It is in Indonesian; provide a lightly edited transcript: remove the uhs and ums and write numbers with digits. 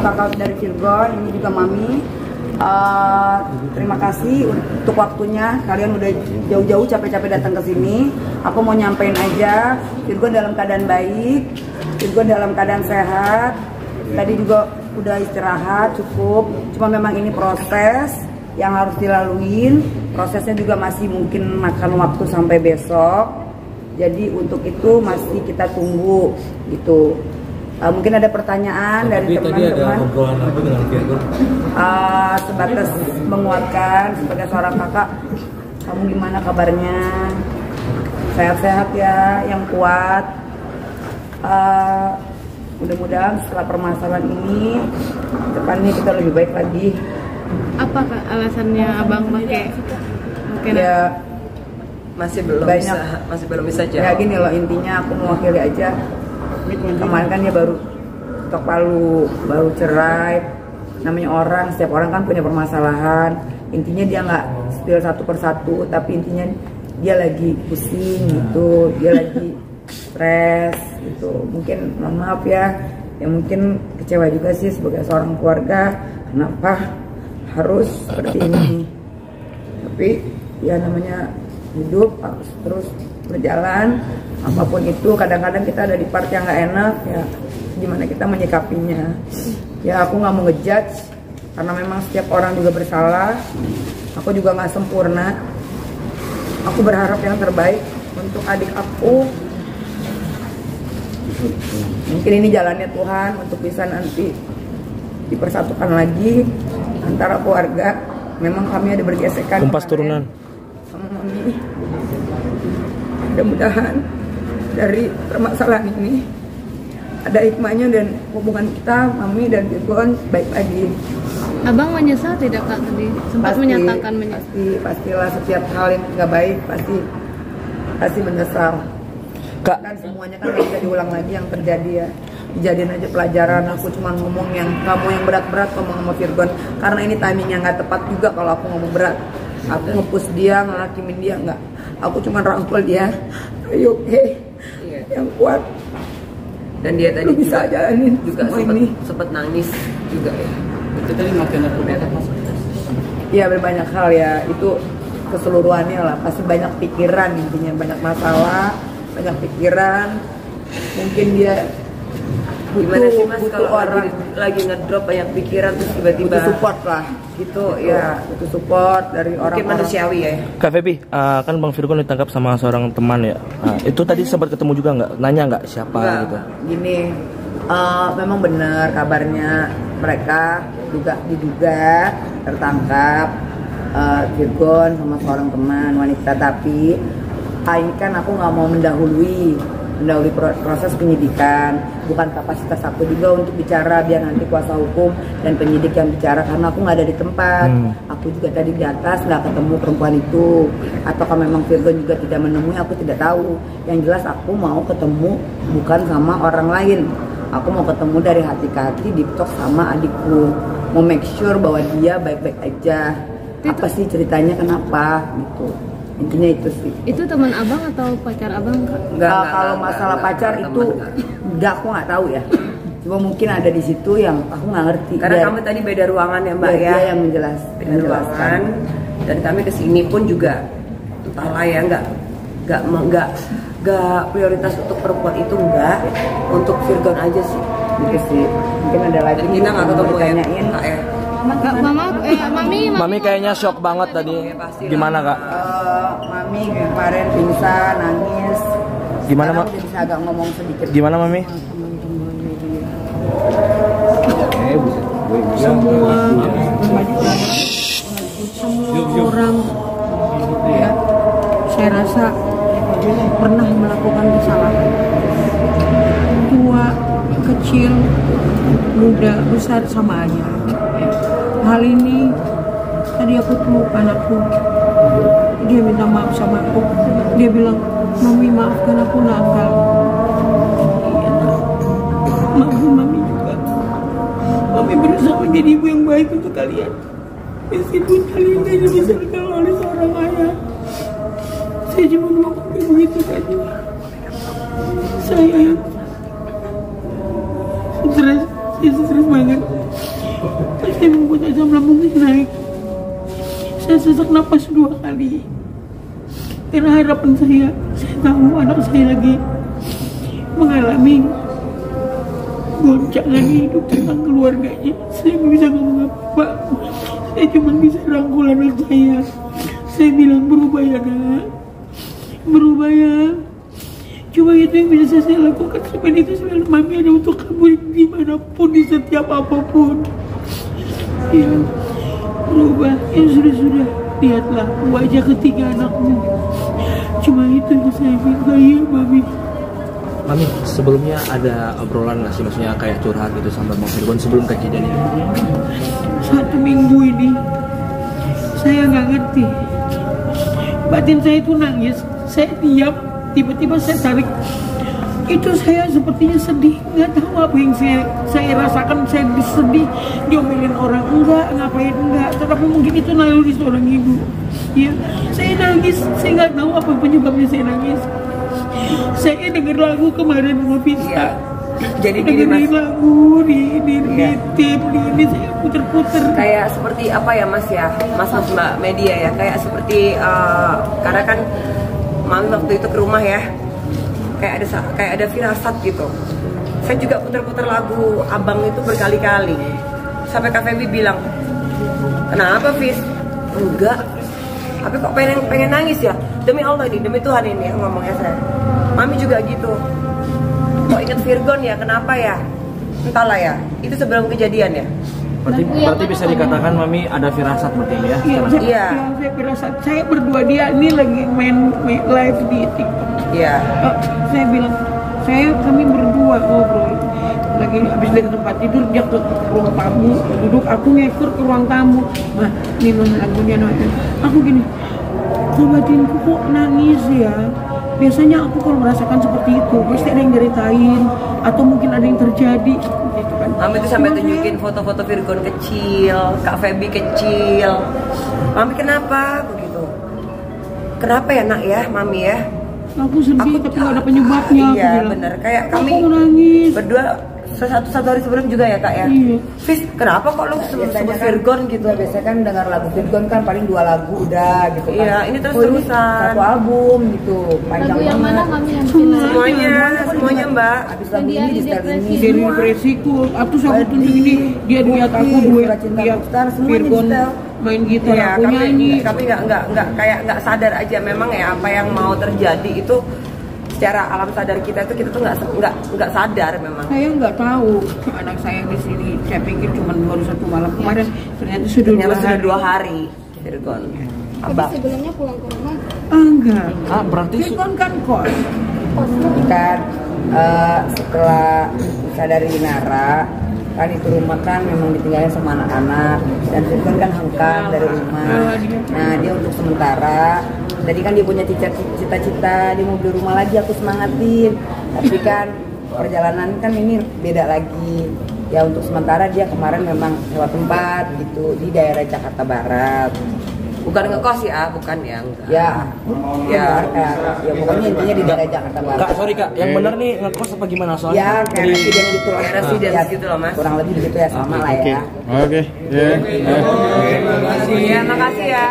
kakak dari Virgon, ini juga Mami. Terima kasih untuk waktunya. Kalian udah jauh-jauh capek-capek datang ke sini. Aku mau nyampein aja, Virgon dalam keadaan baik, Virgon dalam keadaan sehat. Tadi juga udah istirahat cukup. Cuma memang ini proses yang harus dilaluin. Prosesnya juga masih mungkin makan waktu sampai besok. Jadi untuk itu masih kita tunggu gitu. Mungkin ada pertanyaan dari teman-teman. Sebatas menguatkan sebagai seorang kakak, kamu gimana kabarnya? Sehat-sehat ya, yang kuat. Mudah-mudahan setelah permasalahan ini depannya kita lebih baik lagi. Apa Kak alasannya abang pakai ya masih belum bisa jawab. Ya gini loh, intinya aku mewakili aja. Kemarin kan dia baru ketok palu, baru cerai. Namanya orang, setiap orang kan punya permasalahan. Intinya dia nggak spill satu persatu, tapi intinya dia lagi pusing gitu, dia lagi stres gitu. Mungkin mohon maaf ya, mungkin kecewa juga sih sebagai seorang keluarga, kenapa harus seperti ini. Tapi ya namanya hidup harus terus berjalan. Apapun itu, kadang-kadang kita ada di part yang nggak enak ya, gimana kita menyikapinya. Ya aku nggak mau ngejudge karena memang setiap orang juga bersalah. Aku juga nggak sempurna. Aku berharap yang terbaik untuk adik aku. Mungkin ini jalannya Tuhan untuk bisa nanti dipersatukan lagi antara keluarga. Memang kami ada bergesekan. Kumpas turunan. Sama Mami. Mudah-mudahan dari permasalahan ini ada hikmahnya dan hubungan kita, Mami dan Virgon baik lagi. Abang menyesal tidak Kak tadi? Sempat menyatakan menyesal. Pastilah setiap hal yang nggak baik pasti menyesal. Kak, Kan semuanya kan nggak bisa diulang lagi yang terjadi ya. Dijadiin aja pelajaran. Aku cuma ngomong kamu yang berat-berat ngomong sama Virgon, karena ini timingnya nggak tepat juga kalau aku ngomong berat. Aku nge-push dia, ngehakimin dia, nggak. Aku cuma rangkul dia. Ayo, yang kuat. Dan dia tadi bisa jalanin juga sempat nangis juga ya. Itu tadi makin Iya, berbanyak hal ya. Itu keseluruhannya lah. Pasti banyak pikiran, intinya banyak masalah, banyak pikiran. Mungkin dia butuh orang lagi ngedrop banyak pikiran terus tiba-tiba butuh support lah gitu ya, butuh support dari orang manusiawi ya. Kak Febi, kan Bang Virgon ditangkap sama seorang teman ya. Itu tadi sempat ketemu juga nggak? Nanya nggak siapa gitu? Gini, memang benar kabarnya mereka diduga tertangkap Virgon sama seorang teman wanita, tapi ini kan aku nggak mau mendahului proses penyidikan. Bukan kapasitas aku juga untuk bicara, biar nanti kuasa hukum dan penyidik yang bicara, karena aku nggak ada di tempat. Aku juga tadi di atas nggak ketemu perempuan itu, ataukah memang Virgon juga tidak menemui, aku tidak tahu. Yang jelas aku mau ketemu bukan sama orang lain, aku mau ketemu dari hati ke hati, di talk sama adikku, mau make sure bahwa dia baik-baik aja. Apa sih ceritanya, kenapa gitu. Intinya itu sih. Itu teman abang atau pacar abang Kak? Enggak, kalau masalah pacar itu enggak, aku nggak tahu ya. Cuma mungkin ada di situ yang aku nggak ngerti. Karena kamu tadi beda ruangan ya Mbak ya. Dia yang menjelaskan. Dan kami kesini pun juga entahlah ya, nggak prioritas untuk perempuan itu, enggak, untuk Virgon aja sih. Gitu sih. Mungkin ada lagi. Kita nggak ketemu ya. Mami kayaknya shock banget tadi. Gimana Kak? Mami kemarin pingsan, nangis. Gimana Mak? Bisa agak ngomong sedikit. Gimana Mami? Semua orang ya, saya rasa pernah melakukan kesalahan. Tua, kecil, muda, besar sama aja. Hal ini tadi aku peluk anakku, dia minta maaf sama aku, dia bilang, Mami maafkan aku nakal. Iya, maafin Mami juga. Mami berusaha menjadi ibu yang baik untuk kalian, meskipun kalian tidak dibesarkan oleh seorang ayah. Saya cuma mau begitu saja. Saya stres saya stres banget. Pas saya membuat asam lambungnya naik, saya sesak napas 2 kali. Karena harapan saya tahu anak saya lagi mengalami goncangan hidup tentang keluarganya. Saya nggak bisa ngomong apa-apa. Saya cuma bisa rangkul anak saya. Saya bilang berubah ya nak, berubah ya. Cuma itu yang bisa saya lakukan. Cuman itu selalu mami ada untuk kamu dimanapun, di setiap apapun. Ya, berubah. Ya sudah. Lihatlah wajah ketiga anakmu. Cuma itu yang saya minta ya mami. Mami, sebelumnya ada obrolan nggak sih, maksudnya kayak curhat gitu sama Bang Virgon sebelum kejadian ini? 1 minggu ini saya nggak ngerti. Batin saya itu nangis. Saya diam. Tiba-tiba saya tarik. Itu saya sepertinya sedih. Nggak tahu apa yang saya rasakan. Saya sedih. Diomelin orang enggak, ngapain enggak. Tetapi mungkin itu naluri seorang ibu. Ya, saya nangis. Saya nggak tahu apa penyebabnya saya nangis. Saya dengar lagu kemarin sama Vista. Iya. Jadi dengerin lagu di tip ini saya puter-puter. Kayak seperti apa ya mas ya, mas mbak media ya, kayak seperti karena kan mami waktu itu ke rumah ya, kayak ada firasat gitu. Saya juga puter-puter lagu abang itu berkali-kali sampai Kak Feby bilang, kenapa Fis? Enggak, tapi kok pengen nangis ya, demi Allah ini, demi Tuhan ini yang ngomongnya saya. Mami juga gitu, kok inget Virgon ya, kenapa ya, entahlah ya, itu sebelum kejadian ya. Berarti bisa dikatakan mami ada firasat berarti ini ya? Iya. Saya firasat. Saya berdua dia ini lagi main live di TikTok. Iya. Saya bilang, kami berdua ngobrol. Lagi habis dari tempat tidur dia ke ruang tamu, duduk, aku ngekor ke ruang tamu. Nah, ini lagunya nonton. Aku gini, kok batinku kok nangis ya? Biasanya aku kalau merasakan seperti itu, pasti ada yang ceritain atau mungkin ada yang terjadi. Gitu kan. Mami tuh sampai tunjukin foto-foto Virgon kecil, Kak Feby kecil. Mami kenapa begitu? Kenapa ya nak ya, Mami ya? Aku sedih tapi nggak ada penyebabnya. Iya benar, kayak kami nangis. berdua satu hari sebelum juga ya Kak ya. Iya. Fis, kenapa kok lu sebut Virgon gitu? Biasanya kan dengar lagu Virgon kan paling 2 lagu udah gitu kan. Iya, ini terus-terusan. 1 album gitu, panjang Lagu yang banget. mana mami yang bikin? Semuanya Mbak. Habis lagu ini di style ini. Dari depresiku, aku sama tunjuk ini dia lihat aku Surat Cinta dia Popstar, semuanya Virgon di style. main gitar, Iya, aku nyanyi. kami nggak sadar aja memang ya apa yang mau terjadi itu secara alam sadar kita tuh nggak sadar memang. Saya nggak tahu anak saya di sini. Saya pikir cuma baru 1 malam kemarin, ternyata sudah 2 2 hari Virgon. Tapi Abang. sebelumnya pulang ke rumah. Enggak. Berarti Virgon kan kos. Kan setelah bisa dari Nara kan itu rumah kan memang ditinggalin sama anak-anak dan Virgon kan hengkang dari rumah. Nah dia untuk sementara tadi kan dia punya cita-cita dia mau beli rumah lagi, aku semangatin, tapi kan perjalanan kan ini beda lagi ya. Untuk sementara dia kemarin memang sewa tempat gitu di daerah Jakarta Barat. Bukan ngekos ya, bukan ya. Ya pokoknya intinya di daerah Jakarta Barat. Kak, sorry Kak, yang bener nih ngekos apa gimana soalnya? Ya kayak residen gitu lah. Kayak residen Ya, gitu loh, Mas. Kurang lebih begitu ya, sama lah ya. Oke. Ya, makasih ya.